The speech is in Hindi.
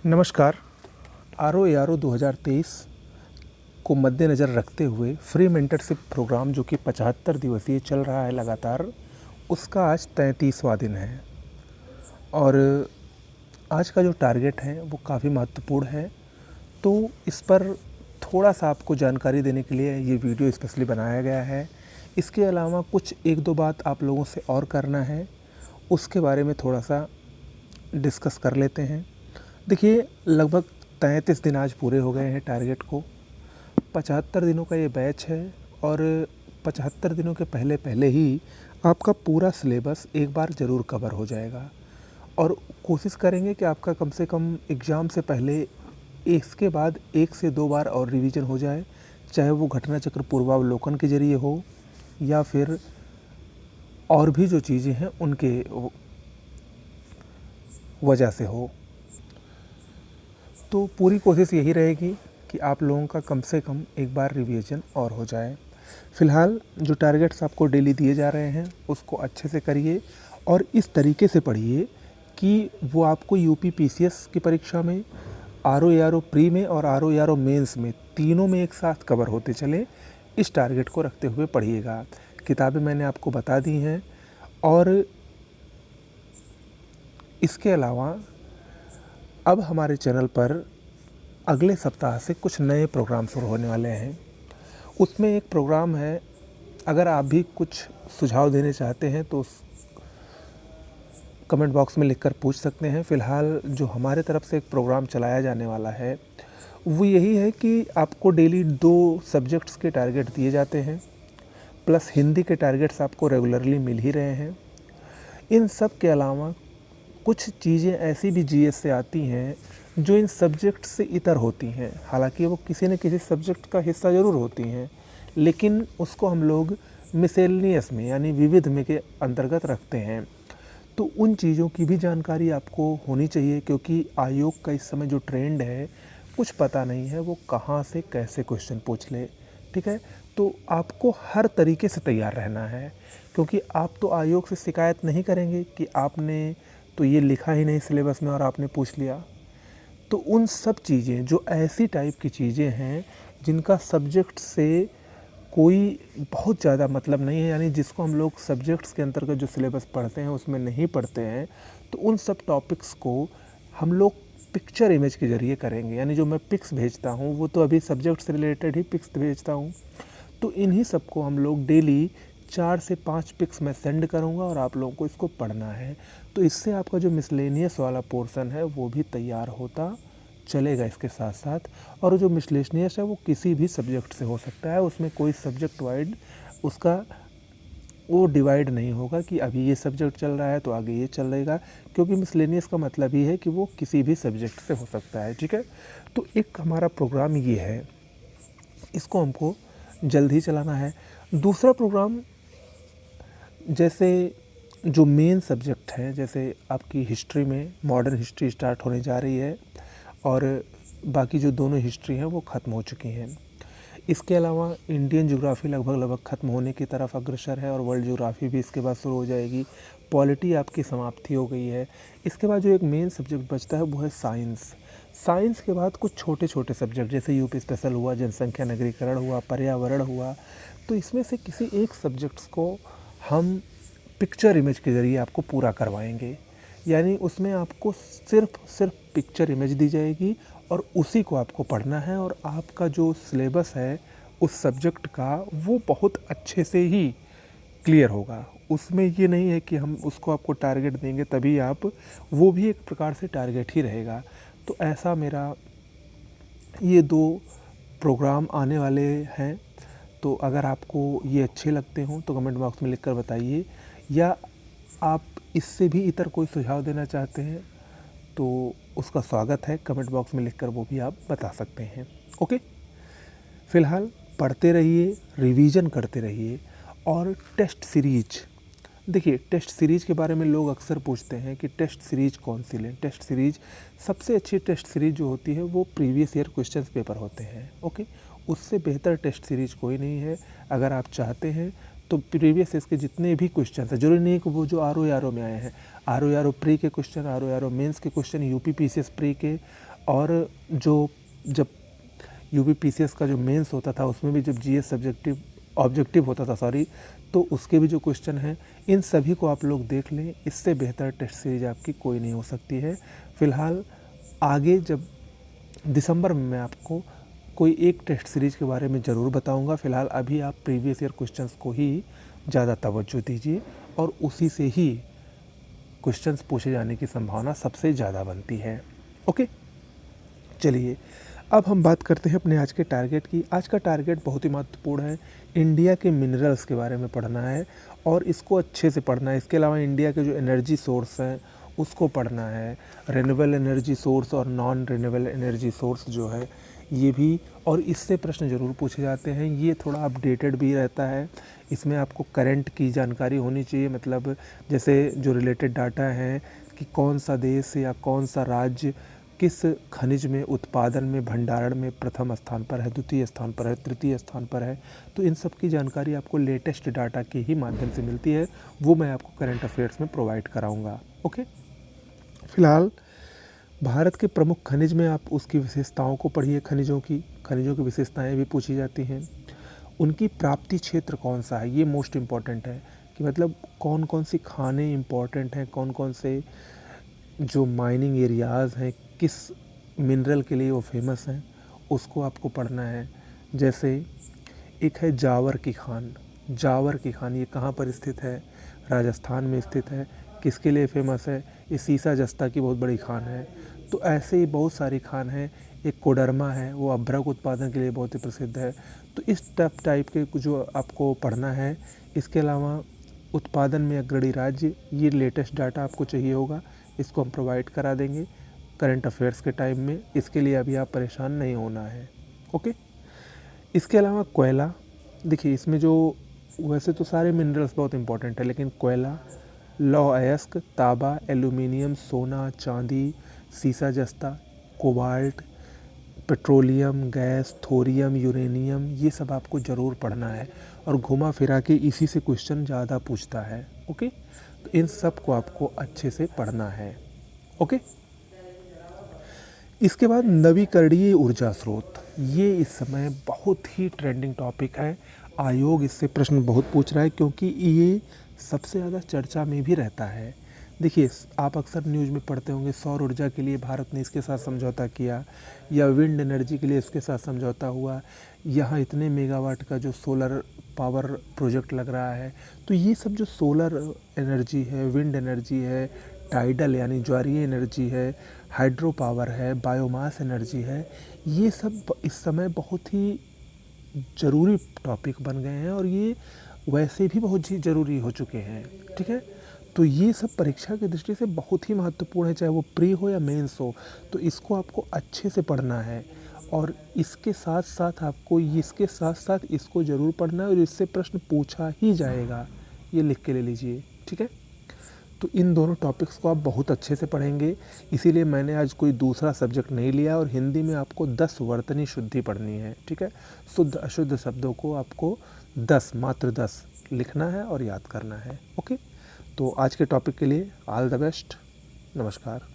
नमस्कार। RO ARO 2023 को मद्देनज़र रखते हुए फ्री मेंटरशिप प्रोग्राम जो कि 75 दिवसीय चल रहा है लगातार, उसका आज 33वां दिन है और आज का जो टारगेट है वो काफ़ी महत्वपूर्ण है। तो इस पर थोड़ा सा आपको जानकारी देने के लिए ये वीडियो स्पेशली बनाया गया है। इसके अलावा कुछ एक दो बात आप लोगों से और करना है, उसके बारे में थोड़ा सा डिस्कस कर लेते हैं। देखिए, लगभग 33 दिन आज पूरे हो गए हैं टारगेट को। 75 दिनों का ये बैच है और 75 दिनों के पहले पहले ही आपका पूरा सिलेबस एक बार ज़रूर कवर हो जाएगा और कोशिश करेंगे कि आपका कम से कम एग्ज़ाम से पहले इसके बाद 1 से 2 बार और रिवीजन हो जाए, चाहे वो घटना चक्र पूर्वावलोकन के ज़रिए हो या फिर और भी जो चीज़ें हैं उनके वजह से हो। तो पूरी कोशिश यही रहेगी कि आप लोगों का कम से कम एक बार रिवीजन और हो जाए। फ़िलहाल जो टारगेट्स आपको डेली दिए जा रहे हैं उसको अच्छे से करिए और इस तरीके से पढ़िए कि वो आपको यूपी पीसीएस की परीक्षा में, RO ARO प्री में और RO ARO मेंस में, तीनों में एक साथ कवर होते चले। इस टारगेट को रखते हुए पढ़िएगा। किताबें मैंने आपको बता दी हैं और इसके अलावा अब हमारे चैनल पर अगले सप्ताह से कुछ नए प्रोग्राम शुरू होने वाले हैं। उसमें एक प्रोग्राम है, अगर आप भी कुछ सुझाव देने चाहते हैं तो कमेंट बॉक्स में लिखकर पूछ सकते हैं। फ़िलहाल जो हमारे तरफ से एक प्रोग्राम चलाया जाने वाला है वो यही है कि आपको डेली 2 सब्जेक्ट्स के टारगेट दिए जाते हैं, प्लस हिंदी के टारगेट्स आपको रेगुलरली मिल ही रहे हैं। इन सब के अलावा कुछ चीज़ें ऐसी भी जीएस से आती हैं जो इन सब्जेक्ट से इतर होती हैं। हालांकि वो किसी न किसी सब्जेक्ट का हिस्सा ज़रूर होती हैं, लेकिन उसको हम लोग मिसेलेनियस में यानी विविध में के अंतर्गत रखते हैं। तो उन चीज़ों की भी जानकारी आपको होनी चाहिए, क्योंकि आयोग का इस समय जो ट्रेंड है कुछ पता नहीं है वो कहाँ से कैसे क्वेश्चन पूछ ले। ठीक है, तो आपको हर तरीके से तैयार रहना है, क्योंकि आप तो आयोग से शिकायत नहीं करेंगे कि आपने तो ये लिखा ही नहीं सिलेबस में और आपने पूछ लिया। तो उन सब चीज़ें जो ऐसी टाइप की चीज़ें हैं जिनका सब्जेक्ट से कोई बहुत ज़्यादा मतलब नहीं है, यानी जिसको हम लोग सब्जेक्ट्स के अंतर्गत जो सिलेबस पढ़ते हैं उसमें नहीं पढ़ते हैं, तो उन सब टॉपिक्स को हम लोग पिक्चर इमेज के ज़रिए करेंगे। यानी जो मैं पिक्स भेजता हूँ वो तो अभी सब्जेक्ट से रिलेटेड ही पिक्स भेजता हूँ, तो इन्हीं सबको हम लोग डेली 4 से 5 पिक्स मैं सेंड करूँगा और आप लोगों को इसको पढ़ना है। तो इससे आपका जो मिसलेनियस वाला पोर्शन है वो भी तैयार होता चलेगा इसके साथ साथ। और जो मिसलेनियस है वो किसी भी सब्जेक्ट से हो सकता है, उसमें कोई सब्जेक्ट वाइड उसका वो डिवाइड नहीं होगा कि अभी ये सब्जेक्ट चल रहा है तो आगे ये चलेगा, क्योंकि मिसलेनियस का मतलब ही है कि वो किसी भी सब्जेक्ट से हो सकता है। ठीक है, तो एक हमारा प्रोग्राम ये है, इसको हमको जल्द ही चलाना है। दूसरा प्रोग्राम, जैसे जो मेन सब्जेक्ट है, जैसे आपकी हिस्ट्री में मॉडर्न हिस्ट्री स्टार्ट होने जा रही है और बाकी जो दोनों हिस्ट्री हैं वो ख़त्म हो चुकी हैं। इसके अलावा इंडियन ज्योग्राफी लगभग ख़त्म होने की तरफ अग्रसर है और वर्ल्ड ज्योग्राफी भी इसके बाद शुरू हो जाएगी। पॉलिटी आपकी समाप्ति हो गई है। इसके बाद जो एक मेन सब्जेक्ट बचता है वो है साइंस। साइंस के बाद कुछ छोटे छोटे सब्जेक्ट जैसे यूपी स्पेशल हुआ, जनसंख्या नगरीकरण हुआ, पर्यावरण हुआ। तो इसमें से किसी एक सब्जेक्ट्स को हम पिक्चर इमेज के ज़रिए आपको पूरा करवाएंगे। यानी उसमें आपको सिर्फ पिक्चर इमेज दी जाएगी और उसी को आपको पढ़ना है और आपका जो सिलेबस है उस सब्जेक्ट का वो बहुत अच्छे से ही क्लियर होगा। उसमें ये नहीं है कि हम उसको आपको टारगेट देंगे तभी आप, वो भी एक प्रकार से टारगेट ही रहेगा। तो ऐसा मेरा ये 2 प्रोग्राम आने वाले हैं। तो अगर आपको ये अच्छे लगते हों तो कमेंट बॉक्स में लिखकर बताइए, या आप इससे भी इतर कोई सुझाव देना चाहते हैं तो उसका स्वागत है। कमेंट बॉक्स में लिखकर वो भी आप बता सकते हैं। ओके, फ़िलहाल पढ़ते रहिए, रिवीजन करते रहिए और टेस्ट सीरीज। देखिए, टेस्ट सीरीज़ के बारे में लोग अक्सर पूछते हैं कि टेस्ट सीरीज़ कौन सी लें। टेस्ट सीरीज़, सबसे अच्छी टेस्ट सीरीज़ जो होती है वो प्रीवियस ईयर क्वेश्चंस पेपर होते हैं। ओके, उससे बेहतर टेस्ट सीरीज़ कोई नहीं है। अगर आप चाहते हैं तो प्रीवियस ईयर के जितने भी क्वेश्चन हैं, जरूरी नहीं कि वो जो RO ARO में आए हैं, RO ARO प्री के क्वेश्चन, RO ARO मेंस के क्वेश्चन, यूपी पीसीएस प्री के और जो जब यूपीपीसीएस का जो मेंस होता था उसमें भी जब जीएस सब्जेक्टिव ऑब्जेक्टिव होता था तो उसके भी जो क्वेश्चन हैं इन सभी को आप लोग देख लें। इससे बेहतर टेस्ट सीरीज आपकी कोई नहीं हो सकती है। फ़िलहाल आगे जब दिसंबर में मैं आपको कोई एक टेस्ट सीरीज के बारे में ज़रूर बताऊंगा। फ़िलहाल अभी आप प्रीवियस ईयर क्वेश्चंस को ही ज़्यादा तवज्जो दीजिए और उसी से ही क्वेश्चंस पूछे जाने की संभावना सबसे ज़्यादा बनती है। ओके, चलिए अब हम बात करते हैं अपने आज के टारगेट की। आज का टारगेट बहुत ही महत्वपूर्ण है। इंडिया के मिनरल्स के बारे में पढ़ना है और इसको अच्छे से पढ़ना है। इसके अलावा इंडिया के जो एनर्जी सोर्स हैं उसको पढ़ना है। रिन्यूएबल एनर्जी सोर्स और नॉन रिन्यूएबल एनर्जी सोर्स जो है ये भी, और इससे प्रश्न ज़रूर पूछे जाते हैं। ये थोड़ा अपडेटेड भी रहता है। इसमें आपको करंट की जानकारी होनी चाहिए, मतलब जैसे जो रिलेटेड डाटा हैं कि कौन सा देश या कौन सा राज्य किस खनिज में उत्पादन में भंडारण में प्रथम स्थान पर है, द्वितीय स्थान पर है, तृतीय स्थान पर है। तो इन सब की जानकारी आपको लेटेस्ट डाटा के ही माध्यम से मिलती है। वो मैं आपको करंट अफेयर्स में प्रोवाइड कराऊंगा। ओके, फ़िलहाल भारत के प्रमुख खनिज में आप उसकी विशेषताओं को पढ़िए। खनिजों की विशेषताएं भी पूछी जाती हैं। उनकी प्राप्ति क्षेत्र कौन सा है, ये मोस्ट इम्पॉर्टेंट है कि मतलब कौन कौन सी खानें इम्पॉर्टेंट हैं, कौन कौन से जो माइनिंग एरियाज़ हैं किस मिनरल के लिए वो फेमस हैं, उसको आपको पढ़ना है। जैसे एक है जावर की खान। जावर की खान ये कहाँ पर स्थित है? राजस्थान में स्थित है। किसके लिए फेमस है? ये सीसा जस्ता की बहुत बड़ी खान है। तो ऐसे ही बहुत सारी खान हैं। एक कोडरमा है, वो अभ्रक उत्पादन के लिए बहुत ही प्रसिद्ध है। तो इस टाइप के जो आपको पढ़ना है। इसके अलावा उत्पादन में अग्रणी राज्य, ये लेटेस्ट डाटा आपको चाहिए होगा, इसको हम प्रोवाइड करा देंगे करंट अफेयर्स के टाइम में। इसके लिए अभी आप परेशान नहीं होना है। ओके, इसके अलावा कोयला, देखिए इसमें जो वैसे तो सारे मिनरल्स बहुत इंपॉर्टेंट है, लेकिन कोयला, लौह अयस्क, तांबा, एल्यूमिनियम, सोना, चांदी, सीसा जस्ता, cobalt, petroleum, gas, thorium, uranium, ये सब आपको ज़रूर पढ़ना है और घुमा फिरा के इसी से क्वेश्चन ज़्यादा पूछता है। ओके, तो इन सब को आपको अच्छे से पढ़ना है। ओके, इसके बाद नवीकरणीय ऊर्जा स्रोत, ये इस समय बहुत ही ट्रेंडिंग टॉपिक है। आयोग इससे प्रश्न बहुत पूछ रहा है क्योंकि ये सबसे ज़्यादा चर्चा में भी रहता है। देखिए आप अक्सर न्यूज़ में पढ़ते होंगे सौर ऊर्जा के लिए भारत ने इसके साथ समझौता किया, या विंड एनर्जी के लिए इसके साथ समझौता हुआ, यहाँ इतने मेगावाट का जो सोलर पावर प्रोजेक्ट लग रहा है। तो ये सब जो सोलर एनर्जी है, विंड एनर्जी है, टाइडल यानी ज्वारीय एनर्जी है, हाइड्रो पावर है, बायोमास एनर्जी है, ये सब इस समय बहुत ही ज़रूरी टॉपिक बन गए हैं और ये वैसे भी बहुत ही ज़रूरी हो चुके हैं। ठीक है, तो ये सब परीक्षा की दृष्टि से बहुत ही महत्वपूर्ण है, चाहे वो प्री हो या मेंस हो। तो इसको आपको अच्छे से पढ़ना है और इसके साथ साथ इसको ज़रूर पढ़ना है और इससे प्रश्न पूछा ही जाएगा, ये लिख के ले लीजिए। ठीक है, तो इन दोनों टॉपिक्स को आप बहुत अच्छे से पढ़ेंगे। इसीलिए मैंने आज कोई दूसरा सब्जेक्ट नहीं लिया और हिंदी में आपको 10 वर्तनी शुद्धि पढ़नी है। ठीक है, शुद्ध अशुद्ध शब्दों को आपको 10 मात्र 10 लिखना है और याद करना है। ओके, तो आज के टॉपिक के लिए ऑल द बेस्ट। नमस्कार।